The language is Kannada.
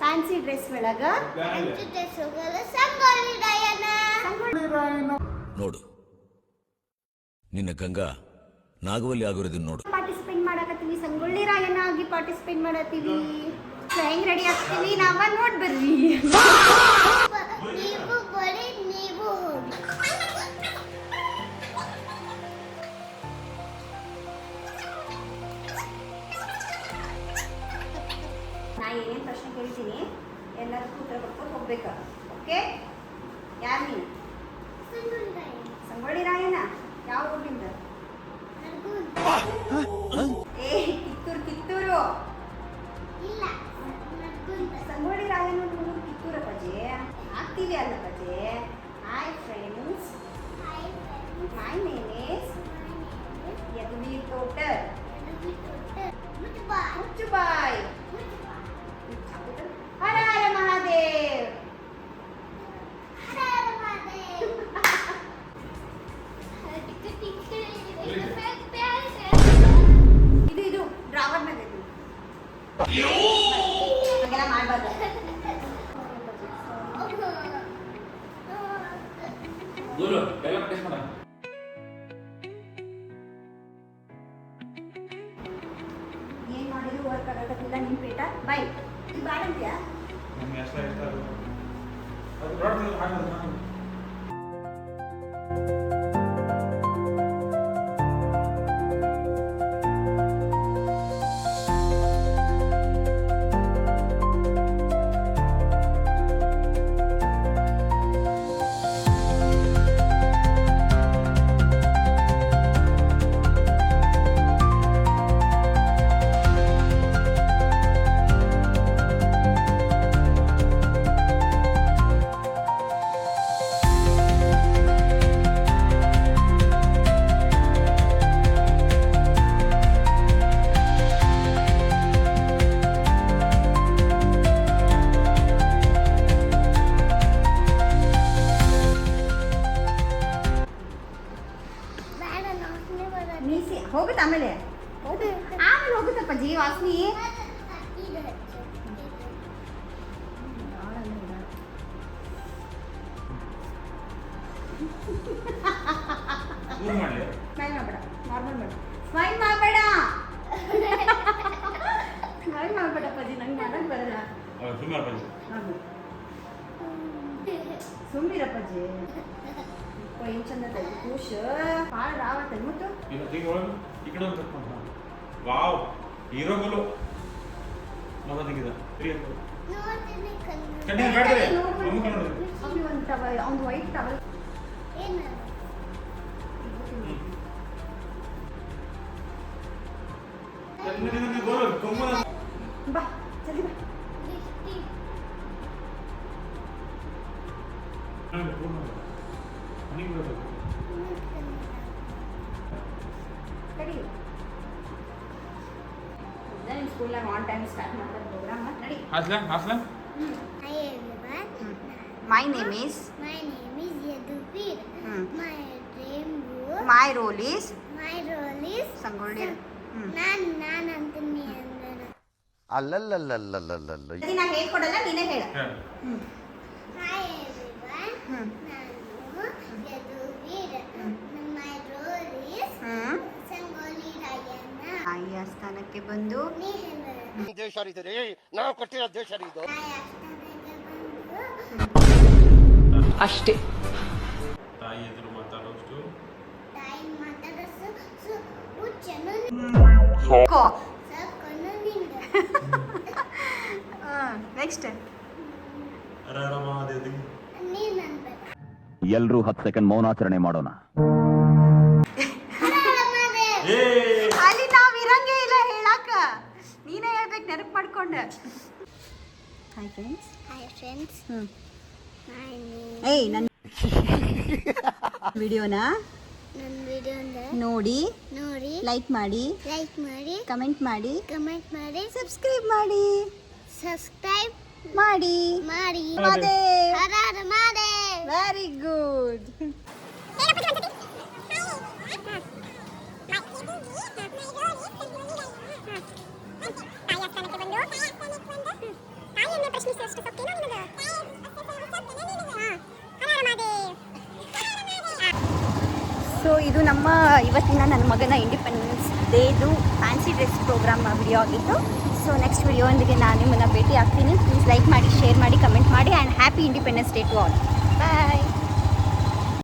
ಫ್ಯಾನ್ಸಿ ಡ್ರೆಸ್ ಒಳಗ ನೋಡು ನಿನ್ನ ಗಂಗಾ ನಾಗವಲ್ಲಿ ಆಗಿರೋದನ್ನ ನೋಡು. ಪಾರ್ಟಿಸಿಪೇಟ್ ಮಾಡಕತ್ತೀವಿ, ಸಂಗೊಳ್ಳಿ ರಾಯಣ್ಣ ಆಗಿ ಪಾರ್ಟಿಸಿಪೇಟ್ ಮಾಡತ್ತೀವಿ. ಹೆಂಗ್ ರೆಡಿ ಆಗ್ತೀವಿ ನಾವ ನೋಡ್ ಬರ್ರಿ. ನಾ ಏನೇನು ಪ್ರಶ್ನೆ ಕೇಳ್ತೀನಿ ಎಲ್ಲದಕ್ಕೂ ಉತ್ತರ ಕೊಡ್ಕೊಂಡು ಹೋಗ್ಬೇಕು. ಓಕೆ? ಯಾರು ನೀನು? ಸಂಗೊಳ್ಳಿ ರಾಯಣ್ಣ ಯಾವ ಊರಿಂದ? ಏ ಕಿತ್ತೂರು. ಸಂಗೊಳ್ಳಿ ರಾಯಣ್ಣ ಊರು ಕಿತ್ತೂರ ಪಜೆ ಆಗ್ತೀವಿ ಅಲ್ಲ ಪಜೆ. Hi friends, my name is Yaduveer Thotar. ಮುಚ್ಚುಬಾಯ್. ಹರ ಹರ ಮಹಾದೇವ್. ಇದು ಡ್ರಾವರ್ನಾಗ ಇದು ಹಾಗೆಲ್ಲ ಮಾಡಬಾರ್ದು. ಏನ್ ಮಾಡಿದ್ರು ವರ್ಕ್ ಆಗತ್ತಿಲ್ಲ ನಿನ್ ಪೇಟ. ಬೈ ಬಾಳ ಅಂತ್ಯಾ ಹೋಗುತ್ತೆ. ಆಮೇಲೆ ಹೋಗುತ್ತಪ್ಪ ಜೀ ವಾಸನಿ. ಸ್ಮೈಲ್ ಮಾಡಬೇಡ, ನಾರ್ಮಲ್ ಮಾಡು. ಸ್ಮೈಲ್ ಮಾಡಬೇಡ, ಸ್ಮೈಲ್ ಮಾಡಬೇಡ ಪಜಿ, ನಂಗೆ ಮಾಡಕ್ ಬರಲ್ಲ. ಸುಮ್ಮಿರಪ್ಪಜ್ಜಿ. ಏನ್ ಚಂದ ಖುಷ ಭಾಳ ರಾವತ್ತೆ ಮತ್ತು ವಾವ್ ಹೀರೋ ಗೋಲು ಮೊದಲಿಗೆ ಒಂದು ಟವಲ್, ಒಂದು ವೈಟ್ ಟವಲ್. ಬಾ ಜಲ್ದಿ ಬಾ. ನಡಿ ನಿಮ್ಮ ಸ್ಕೂಲ್ನಾಗ ಆನ್ ಟೈಮ್ ಸ್ಟಾರ್ಟ್ ಮಾಡ್ತಾರೆ ಪ್ರೋಗ್ರಾಮ್. ನಡಿ. My name is Yaduvir. My role is Sangolli. ನಾನು ಅಂತೀನಿ ಅಂದ್ರೆ ಅಲ್ಲಲ್ಲಲ್ಲಲ್ಲಲ್ಲಲ್ಲ ನಾ ಹೇಳ್ಕೊಡಲ್ಲ, ನೀನೇ ಹೇಳ. ಹಾಯ್ ಎವ್ರಿವನ್, ನಾನು Yaduveer. My role is Sangolli Rayanna. ತಾಯಿ ಆಸ್ಥಾನಕ್ಕೆ ಬಂದು ನೀ ಹೇಳ. ದೇಶ ಇದೆ, ನಾವು ಕಟ್ಟಿರೋ ದೇಶ ಇದು. ಅಷ್ಟೇ. ತಾಯಿ ಎದುರು ಮಾತಾಡೋಷ್ಟು ತಾಯಿ ಮಾತಾಡೋಷ್ಟು ಹುಚ್ಚನು ನೆಕ್ಸ್ಟ್ ಎಲ್ರೂ 10 ಸೆಕೆಂಡ್ ಮೌನಾಚರಣೆ ಮಾಡೋಣ. ಅಲ್ಲಿ ನಾವ್ ಇರಂಗೇ ಇಲ್ಲ ಹೇಳಾಕ, ನೀನೇ ಹೇಳ್ಬೇಕು ನೆನಪು ಮಾಡ್ಕೊಂಡೆ. Hi friends. ಏಯ್ ನನ್ನ ವಿಡಿಯೋನ ನೋಡಿ ಲೈಕ್ ಮಾಡಿ ಕಮೆಂಟ್ ಮಾಡಿ ಸಬ್ಸ್ಕ್ರೈಬ್ ಮಾಡಿ ಮಹಾದೇವ್. Very good. ಸೊ ಇದು ನಮ್ಮ ಇವತ್ತಿನ ನನ್ನ ಮಗನ ಇಂಡಿಪೆಂಡೆನ್ಸ್ ಡೇದು ಫ್ಯಾನ್ಸಿ ಡ್ರೆಸ್ ಪ್ರೋಗ್ರಾಮ್ ವಿಡಿಯೋ ಆಗಿತ್ತು. ಸೊ ನೆಕ್ಸ್ಟ್ ವಿಡಿಯೋದೊಂದಿಗೆ ನಾನು ನಿಮ್ಮನ್ನು ಭೇಟಿ ಆಗ್ತೀನಿ. ಪ್ಲೀಸ್ ಲೈಕ್ ಮಾಡಿ, ಶೇರ್ ಮಾಡಿ, ಕಮೆಂಟ್ ಮಾಡಿ and happy independence day to all. Bye.